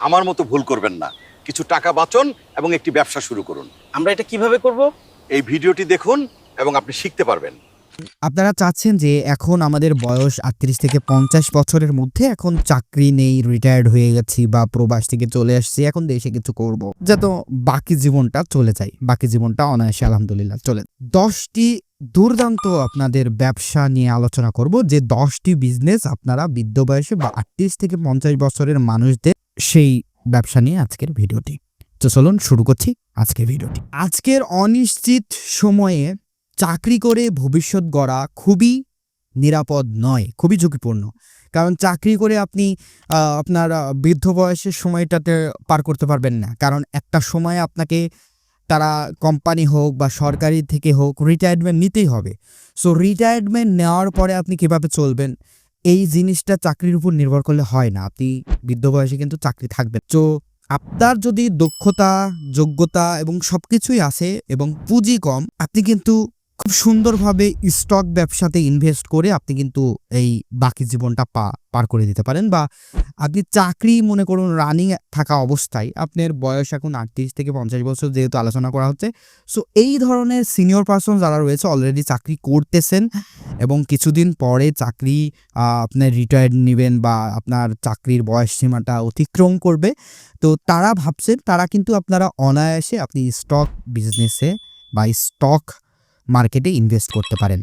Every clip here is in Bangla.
আমার মতো ভুল করবেন না। কিছু টাকা বাঁচন এবং একটি ব্যবসা শুরু করুন। আমরা এটা কিভাবে করব? এই ভিডিওটি দেখুন এবং আপনি শিখতে পারবেন। আপনারা চাচ্ছেন যে এখন আমাদের বয়স ৩৮ থেকে ৫০ বছরের মধ্যে এখন চাকরি নেই, রিটায়ার্ড হয়ে গেছি বা প্রবাস থেকে চলে আসছি, এখন দেশে কিছু করব, যাতে বাকি জীবনটা চলে যায়, বাকি জীবনটা অনায়াসে আলহামদুলিল্লাহ চলে। ১০টি দুর্দান্ত আপনাদের ব্যবসা নিয়ে আলোচনা করব, যে ১০টি বিজনেস আপনারা বৃদ্ধ বয়সে বা ৩৮ থেকে ৫০ বছরের মানুষদের, সেই ব্যবসা নিয়ে আজকের ভিডিওটি। তো চলুন শুরু করছি আজকের ভিডিওটি। আজকের অনিশ্চিত সময়ে চাকরি করে ভবিষ্যৎ গড়া খুবই নিরাপদ নয়, খুবই ঝুঁকিপূর্ণ। কারণ চাকরি করে আপনি আপনার বৃদ্ধ বয়সের সময়টাতে পার করতে পারবেন না। কারণ একটা সময় আপনাকে তারা কোম্পানি হোক বা সরকারি থেকে হোক রিটায়ারমেন্ট নিতেই হবে। সো রিটায়ারমেন্ট নেওয়ার পরে আপনি কিভাবে চলবেন, এই জিনিসটা চাকরির উপর নির্ভর করলে হয় না। আপনি বৃদ্ধ বয়সে কিন্তু চাকরি থাকবেন। তো আপনার যদি দক্ষতা, যোগ্যতা এবং সবকিছুই আছে এবং পুঁজি কম, আপনি কিন্তু খুব সুন্দরভাবে স্টক ব্যবসাতে ইনভেস্ট করে আপনি কিন্তু এই বাকি জীবনটা পার করে দিতে পারেন। বা আপনি চাকরি মনে করুন রানিং থাকা অবস্থায়, আপনার বয়স এখন ৩৮ থেকে ৫০ বছর যেহেতু আলোচনা করা হচ্ছে, সো এই ধরনের সিনিয়র পারসন যারা রয়েছে অলরেডি চাকরি করতেছেন এবং কিছুদিন পরে চাকরি আপনার রিটায়ার্ড নেবেন বা আপনার চাকরির বয়স সীমাটা অতিক্রম করবে, তো তারা ভাবছেন, তারা কিন্তু আপনারা অনায়াসে আপনি স্টক বিজনেসে বা স্টক মার্কেটে ইনভেস্ট করতে পারেন।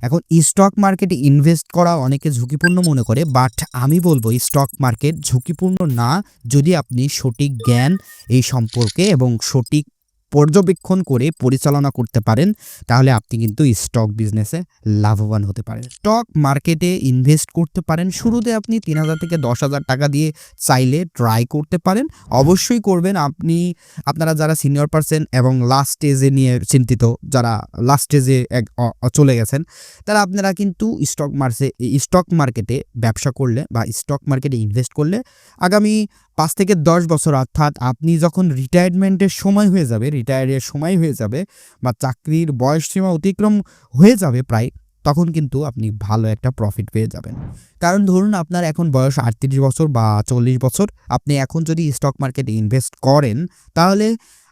এখন স্টক মার্কেটে ইনভেস্ট করা অনেকে ঝুঁকিপূর্ণ মনে করে, বাট আমি বলবো স্টক মার্কেট ঝুঁকিপূর্ণ না, যদি আপনি সঠিক জ্ঞান এই সম্পর্কে এবং সঠিক পর্যবেক্ষণ করে পরিচালনা করতে পারেন, তাহলে আপনি কিন্তু স্টক বিজনেসে লাভবান হতে পারেন। স্টক মার্কেটে ইনভেস্ট করতে পারেন, শুরুতে আপনি ৩,০০০ থেকে ১০,০০০ টাকা দিয়ে চাইলে ট্রাই করতে পারেন। অবশ্যই করবেন। আপনারা যারা সিনিয়র পারসন এবং লাস্ট স্টেজে নিয়ে চিন্তিত, যারা লাস্ট স্টেজে চলে গেছেন, তারা আপনারা কিন্তু স্টক মার্কেটে ব্যবসা করলে বা স্টক মার্কেটে ইনভেস্ট করলে আগামী ৫ থেকে ১০ বছর, অর্থাৎ আপনি যখন রিটায়ারমেন্টের সময় হয়ে যাবে বা চাকরির বয়স সীমা অতিক্রম হয়ে যাবে প্রায়, তখন কিন্তু আপনি ভালো একটা প্রফিট পেয়ে যাবেন। কারণ ধরুন আপনার এখন বয়স ৩৮ বছর বা ৪০ বছর, আপনি এখন যদি স্টক মার্কেটে ইনভেস্ট করেন, তাহলে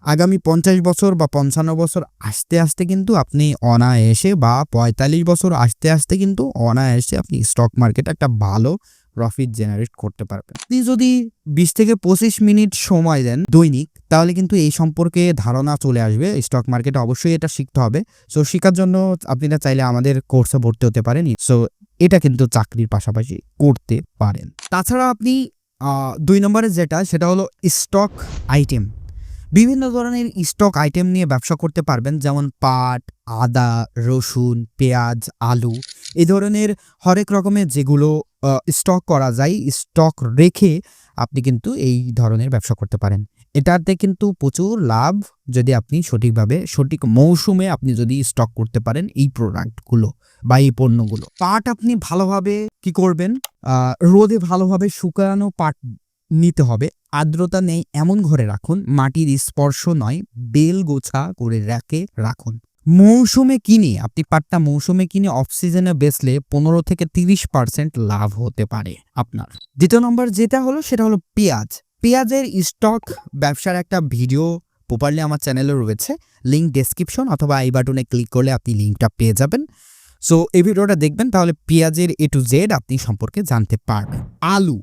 আগামী ৫০ বছর বা ৫৫ বছর আসতে আসতে কিন্তু আপনি অনায়াসে, বা ৪৫ বছর আসতে আসতে কিন্তু অনায়াসে আপনি স্টক মার্কেটে একটা ভালো প্রফিট জেনারেট করতে পারবেন। আপনি যদি ২০ থেকে ২৫ মিনিট সময় দেন দৈনিক, তাহলে কিন্তু এই সম্পর্কে ধারণা চলে আসবে। স্টক মার্কেটে অবশ্যই এটা শিখতে হবে। সো শেখার জন্য আপনারা চাইলে আমাদের কোর্সে ভর্তি হতে পারেন। সো এটা কিন্তু চাকরির পাশাপাশি করতে পারেন। তাছাড়া আপনি ২ নম্বরে সেটা হলো স্টক আইটেম। বিভিন্ন ধরনের স্টক আইটেম নিয়ে ব্যবসা করতে পারবেন, যেমন পাট, আদা, রসুন, পেঁয়াজ, আলু, এই ধরনের হরেক রকমের যেগুলো স্টক করা যায়, স্টক রেখে আপনি কিন্তু এই ধরনের ব্যবসা করতে পারেন। এটাতে কিন্তু প্রচুর লাভ, যদি আপনি সঠিকভাবে সঠিক মৌসুমে আপনি যদি স্টক করতে পারেন এই প্রোডাক্টগুলো বা এই পণ্যগুলো। পাট আপনি ভালোভাবে কি করবেন, রোদে ভালোভাবে শুকানো পাট নিতে হবে, আর্দ্রতা নেই এমন ঘরে রাখুন, মাটির স্পর্শ নয়, বেল গোছা করে রাখুন। আপনি পাটটা মৌসুমে কিনে অফ সিজনে বেচলে ১৫ থেকে ৩০% লাভ হতে পারে আপনার। দ্বিতীয় নম্বর সেটা হলো পেঁয়াজ। পেঁয়াজের স্টক ব্যবসার একটা ভিডিও প্রপারলি আমার চ্যানেলে রয়েছে, লিঙ্ক ডেসক্রিপশন অথবা আই বাটনে ক্লিক করলে আপনি লিঙ্কটা পেয়ে যাবেন। সো এই ভিডিওটা দেখবেন, তাহলে পেঁয়াজের A to Z আপনি সম্পর্কে জানতে পারবেন। আলু,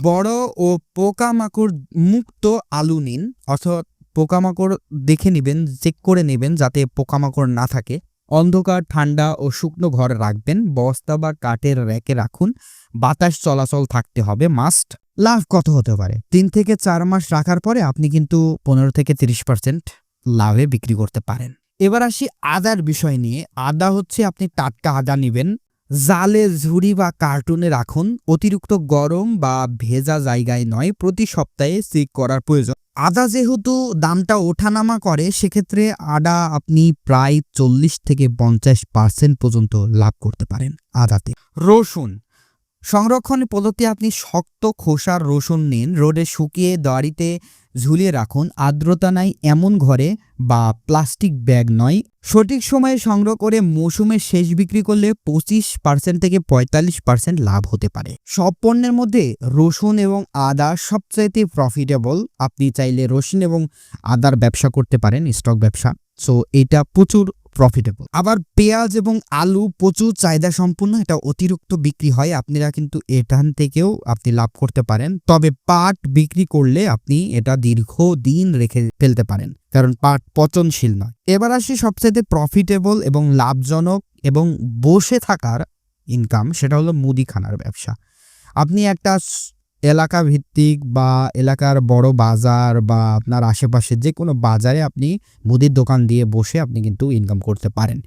বড় ও পোকামাকড় মুক্ত আলু নিন, অর্থাৎ পোকামাকড় দেখে নেবেন, চেক করে নেবেন যাতে পোকামাকড় না থাকে। অন্ধকার, ঠান্ডা ও শুকনো ঘরে রাখবেন, বস্তা বা কাঠের র্যাকে রাখুন, বাতাস চলাচল থাকতে হবে মাস্ট। লাভ কত হতে পারে? ৩ থেকে ৪ মাস রাখার পরে আপনি কিন্তু ১৫ থেকে ৩০% লাভে বিক্রি করতে পারেন। এবার আসি আদার বিষয় নিয়ে। আদা হচ্ছে, আপনি টাটকা আদা নেবেন, জালে, ঝুড়ি বা কার্টুনে রাখুন, অতিরিক্ত গরম বা ভেজা জায়গায় নয়, প্রতি সপ্তাহে চেক করার প্রয়োজন। আদা যেহেতু দামটা ওঠানামা করে, সেক্ষেত্রে আদা আপনি প্রায় ৪০ থেকে ৫০% পর্যন্ত লাভ করতে পারেন আদাতে। রসুন সংরক্ষণের পদ্ধতি, আপনি শক্ত খোসার রসুন নিন, রোদে শুকিয়ে দাঁড়িতে ঝুলিয়ে রাখুন। আর্দ্রতা নাই এমন ঘরে বা প্লাস্টিক ব্যাগ নয়। সঠিক সময়ে সংগ্রহ করে মৌসুমের শেষ বিক্রি করলে 25% থেকে 45% লাভ হতে পারে। সব পণ্যের মধ্যে রসুন এবং আদা সবচাইতে প্রফিটেবল। আপনি চাইলে রসুন এবং আদার ব্যবসা করতে পারেন, স্টক ব্যবসা। সো এটা প্রচুর প্রফিটেবল। আবার পেঁয়াজ এবং আলু প্রচুর চাহিদা সম্পূর্ণ, এটা অতিরিক্ত বিক্রি হয়, আপনারা কিন্তু এখান থেকেও আপনি লাভ করতে পারেন। তবে পাট বিক্রি করলে আপনি এটা দীর্ঘদিন রেখে ফেলতে পারেন, কারণ পাট পচনশীল নয়। এবার আসি সবচেয়ে প্রফিটেবল এবং লাভজনক এবং বসে থাকার ইনকাম, সেটা হলো মুদিখানার ব্যবসা। আপনি একটা এলাকা ভিত্তিক বা এলাকার বড় বাজার বা আপনার আশেপাশে যে কোনো বাজারে আপনি মুদির দোকান দিয়ে বসে আপনি কিন্তু ইনকাম করতে পারেন।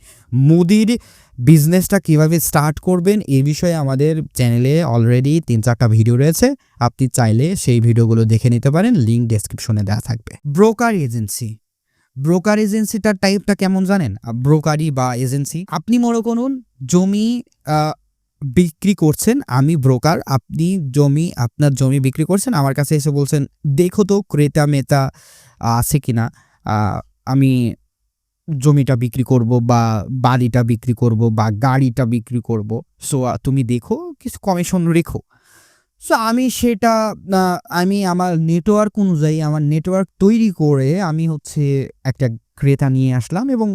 মুদির বিজনেসটা কিভাবে স্টার্ট করবেন এই বিষয়ে আমাদের চ্যানেলে অলরেডি 3-4টা ভিডিও রয়েছে, আপনি চাইলে সেই ভিডিওগুলো দেখে নিতে পারেন, লিঙ্ক ডেসক্রিপশনে দেওয়া থাকবে। ব্রোকার এজেন্সি, ব্রোকার এজেন্সিটার টাইপটা কেমন জানেন? ব্রোকারি বা এজেন্সি, আপনি মনে করুন জমি বিক্রি করছেন, আমি ব্রোকার, আপনি আপনার জমি বিক্রি করছেন, আমার কাছে এসে বলছেন দেখো তো ক্রেতা মেতা আছে কিনা, আমি জমিটা বিক্রি করব বা বাড়িটা বিক্রি করব বা গাড়িটা বিক্রি করব, সো তুমি দেখো কিছু কমিশন রেখো। সো আমি সেটা আমি আমার নেটওয়ার্ক অনুযায়ী আমার নেটওয়ার্ক তৈরি করে আমি হচ্ছে একটা ক্রেতা নিয়ে আসলাম এবং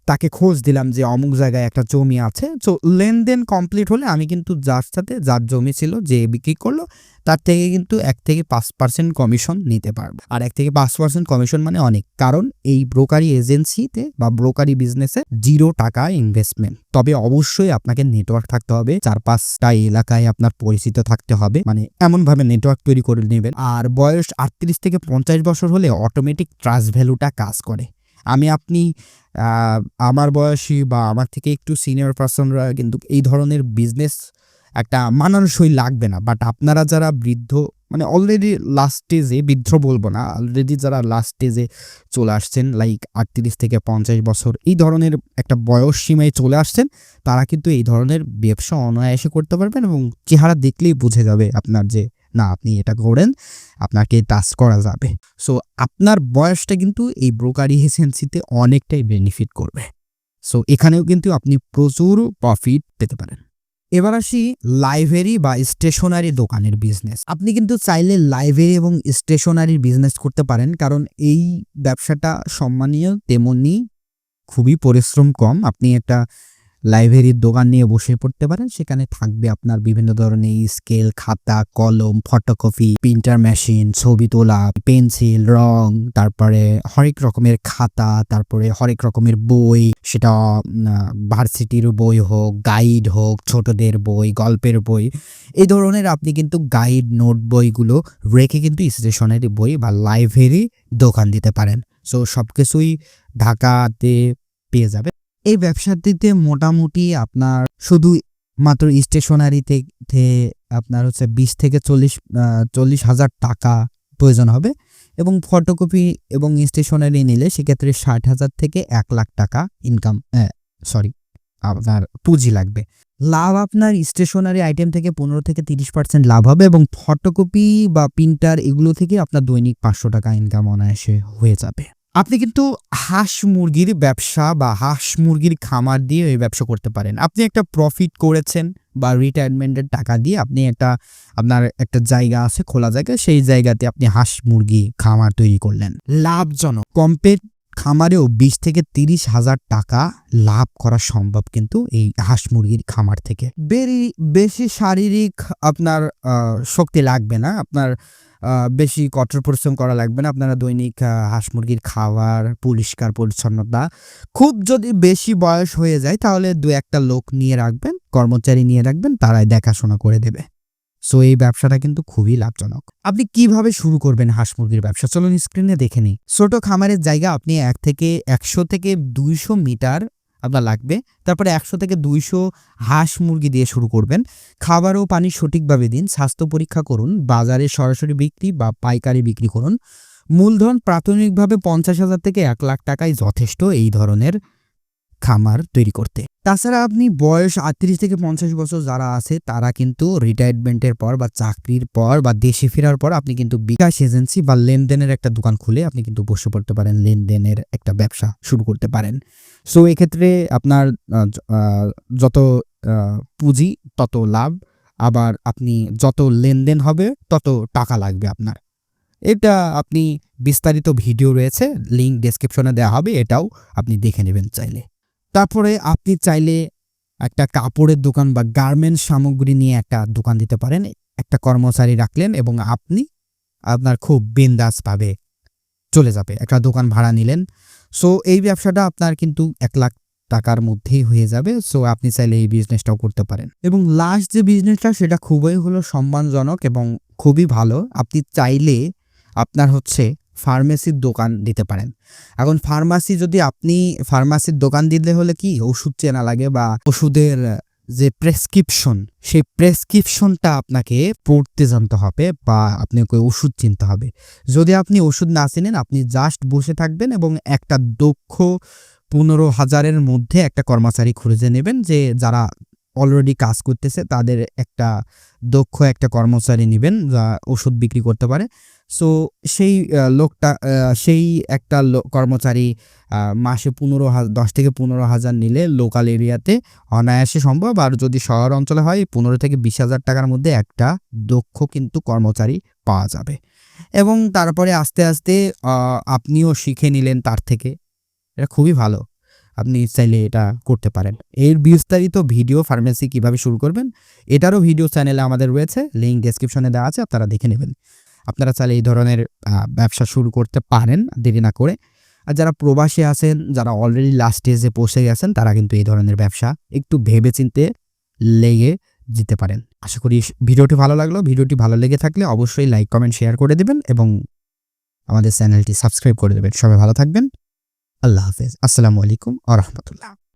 তাকে খোঁজ দিলাম যে অমুক জায়গায় একটা জমি আছে। সো লেনদেন কমপ্লিট হলে আমি কিন্তু যার সাথে যার জমি ছিল যে বিক্রি করলো তার থেকে কিন্তু 1-5% কমিশন নিতে পারবো। আর 1-5% কমিশন মানে অনেক, কারণ এই ব্রোকারি এজেন্সিতে বা ব্রোকারি বিজনেসে 0 টাকা ইনভেস্টমেন্ট। তবে অবশ্যই আপনাকে নেটওয়ার্ক থাকতে হবে, 4-5টা এলাকায় আপনার পরিচিত থাকতে হবে, মানে এমনভাবে নেটওয়ার্ক তৈরি করে নেবেন। আর বয়স 38 থেকে 50 বছর হলে অটোমেটিক ট্রাস্ট ভ্যালুটা কাজ করে। আপনি আমার বয়সী বা আমার থেকে একটু সিনিয়র পার্সনরা কিন্তু এই ধরনের বিজনেস একটা মানানসই লাগবে না, বাট আপনারা যারা বৃদ্ধ, মানে অলরেডি লাস্ট স্টেজে, বৃদ্ধ বলবো না, অলরেডি যারা লাস্ট স্টেজে চলে আসছেন, লাইক 38 থেকে 50 বছর এই ধরনের একটা বয়স সীমায় চলে আসছেন, তারা কিন্তু এই ধরনের ব্যবসা অনায়াসে করতে পারবেন এবং চেহারা দেখলেই বুঝে যাবে আপনার যে না আপনি এটা করেন, আপনাকে টাচ করা যাবে। সো আপনার বয়সটা কিন্তু এই ব্রোকারি এজেন্সিতে অনেকটাই বেনিফিট করবে। সো এখানেও কিন্তু আপনি প্রচুর প্রফিট পেতে পারেন। এবার আসি লাইব্রেরি বা স্টেশনারি দোকানের বিজনেস। আপনি কিন্তু চাইলে লাইব্রেরি এবং স্টেশনারির বিজনেস করতে পারেন, কারণ এই ব্যবসাটা সম্মানীয়, তেমনি খুবই পরিশ্রম কম। আপনি একটা লাইব্রেরির দোকান নিয়ে বসে পড়তে পারেন, সেখানে থাকবে আপনার বিভিন্ন ধরনের স্কেল, খাতা, কলম, ফটোকপি, প্রিন্টার মেশিন, ছবি তোলা, পেন্সিল, রং, তারপরে হরেক রকমের খাতা, তারপরে হরেক রকমের বই, সেটা ভার্সিটির বই হোক, গাইড হোক, ছোটদের বই, গল্পের বই, এই ধরনের আপনি কিন্তু গাইড নোট বইগুলো রেখে কিন্তু স্টেশনারি বই বা লাইব্রেরি দোকান দিতে পারেন। সো সবকিছুই ঢাকাতে পেয়ে যাবে। এই ব্যবসাটিতে মোটামুটি আপনার শুধু মাত্র স্টেশনারি থেকে আপনার হচ্ছে 20 থেকে 40 হাজার টাকা প্রয়োজন হবে এবং ফটোকপি এবং স্টেশনারি নিলে সেক্ষেত্রে 60,000 থেকে 1 লাখ টাকা ইনকাম আপনার পুঁজি লাগবে। লাভ আপনার স্টেশনারি আইটেম থেকে 15 থেকে 30% লাভ হবে এবং ফটোকপি বা প্রিন্টার এগুলো থেকে আপনার দৈনিক 500 টাকা ইনকাম অনায়াসে হয়ে যাবে। আপনি কিন্তু হাঁস মুরগির ব্যবসা বা হাঁস মুরগির খামার দিয়ে এই ব্যবসা করতে পারেন। আপনি একটা প্রফিট করেছেন বা রিটায়ারমেন্টের টাকা দিয়ে আপনি আপনার একটা জায়গা আছে, খোলা জায়গা, সেই জায়গাতে আপনি হাঁস মুরগি খামার তৈরি করলেন। লাভজনক, কমপ্লিট খামারেও 20 থেকে 30 হাজার টাকা লাভ করা সম্ভব কিন্তু এই হাঁস মুরগির খামার থেকে। বেশি শারীরিক আপনার শক্তি লাগবে না, আপনার বেশি কঠোর পরিশ্রম করা লাগবে না। আপনারা দৈনিক হাঁস মুরগির খাবার, পরিষ্কার পরিচ্ছন্নতা, খুব যদি বেশি বয়স হয়ে যায় তাহলে 2-1টা লোক নিয়ে রাখবেন, কর্মচারী নিয়ে রাখবেন, তারাই দেখাশোনা করে দেবে। সো এই ব্যবসাটা কিন্তু খুবই লাভজনক। আপনি কিভাবে শুরু করবেন হাঁস মুরগির ব্যবসা, চলুন স্ক্রিনে দেখে নিই। ছোট খামারের জায়গা আপনি 100 থেকে 200 মিটার আপনার লাগবে। তারপরে 100 থেকে 200 হাঁস মুরগি দিয়ে শুরু করবেন। খাবার ও পানি সঠিকভাবে দিন, স্বাস্থ্য পরীক্ষা করুন, বাজারে সরাসরি বিক্রি বা পাইকারি বিক্রি করুন। মূলধন প্রাথমিকভাবে 50,000 থেকে 1 লাখ টাকাই যথেষ্ট এই ধরনের খামার তৈরি করতে। তাছাড়া আপনি বয়স 38 থেকে 50 বছর যারা আছে তারা কিন্তু রিটায়ারমেন্টের পর বা চাকরির পর বা দেশে ফেরার পর আপনি কিন্তু বিকাশ এজেন্সি বা লেনদেনের একটা দোকান খুলে আপনি কিন্তু বসে পড়তে পারেন, লেনদেনের একটা ব্যবসা শুরু করতে পারেন। সো এক্ষেত্রে আপনার যত পুঁজি তত লাভ, আবার আপনি যত লেনদেন হবে তত টাকা লাগবে আপনার। এটা আপনি বিস্তারিত ভিডিও রয়েছে, লিঙ্ক ডেসক্রিপশনে দেওয়া হবে, এটাও আপনি দেখে নেবেন চাইলে। তারপরে আপনি চাইলে একটা কাপড়ের দোকান বা গার্মেন্টস সামগ্রী নিয়ে একটা দোকান দিতে পারেন। একটা কর্মচারী রাখলেন এবং আপনার খুব বিন্দাস ভাবে চলে যাবে। একটা দোকান ভাড়া নিলেন। সো এই ব্যবসাটা আপনার কিন্তু 1 লাখ টাকার মধ্যেই হয়ে যাবে। সো আপনি চাইলে এই বিজনেসটাও করতে পারেন। এবং লাস্ট যে বিজনেসটা সেটা খুবই হলো সম্মানজনক এবং খুবই ভালো। আপনি চাইলে আপনার ফার্মেসির দোকান দিতে পারেন। এখন ফার্মাসির দোকান দিলে হলে কি ওষুধ চেনা লাগে বা ওষুধের যে প্রেসক্রিপশন, সেই প্রেসক্রিপশনটা আপনাকে পড়তে জানতে হবে বা আপনাকে ওষুধ চিনতে হবে। যদি আপনি ওষুধ না চিনেন, আপনি জাস্ট বসে থাকবেন এবং একটা দক্ষ 15,000-এর মধ্যে একটা কর্মচারী খুঁজে নেবেন, যে যারা অলরেডি কাজ করতেছে তাদের একটা দক্ষ একটা কর্মচারী নেবেন যা ওষুধ বিক্রি করতে পারে। সো সেই একটা কর্মচারী মাসে 10 থেকে 15,000 নিলে লোকাল এরিয়াতে অনায়াসে সম্ভব। আর যদি শহর অঞ্চলে হয় 15 থেকে 20,000 টাকার মধ্যে একটা দক্ষ কিন্তু কর্মচারী পাওয়া যাবে। এবং তারপরে আস্তে আস্তে আপনিও শিখে নিলেন তার থেকে। এটা খুবই ভালো, আপনি চাইলে এটা করতে পারেন। এর বিস্তারিত ভিডিও ফার্মেসি কিভাবে শুরু করবেন এটারও ভিডিও চ্যানেলে আমাদের রয়েছে, লিঙ্ক ডেসক্রিপশনে দেওয়া আছে, আপনারা দেখে নেবেন। আপনারা চাইলে এই ধরনের ব্যবসা শুরু করতে পারেন দেরি না করে। আর যারা প্রবাসী আছেন, যারা অলরেডি লাস্ট স্টেজে পৌঁছে গেছেন, তারা কিন্তু এই ধরনের ব্যবসা একটু ভেবেচিন্তে লেগে যেতে পারেন। আশা করি ভিডিওটি ভালো লাগলো। ভিডিওটি ভালো লেগে থাকলে অবশ্যই লাইক, কমেন্ট, শেয়ার করে দেবেন এবং আমাদের চ্যানেলটি সাবস্ক্রাইব করে দেবেন। সবাই ভালো থাকবেন। আল্লাহ হাফেজ। আসসালামু আলাইকুম ওয়া রাহমাতুল্লাহ।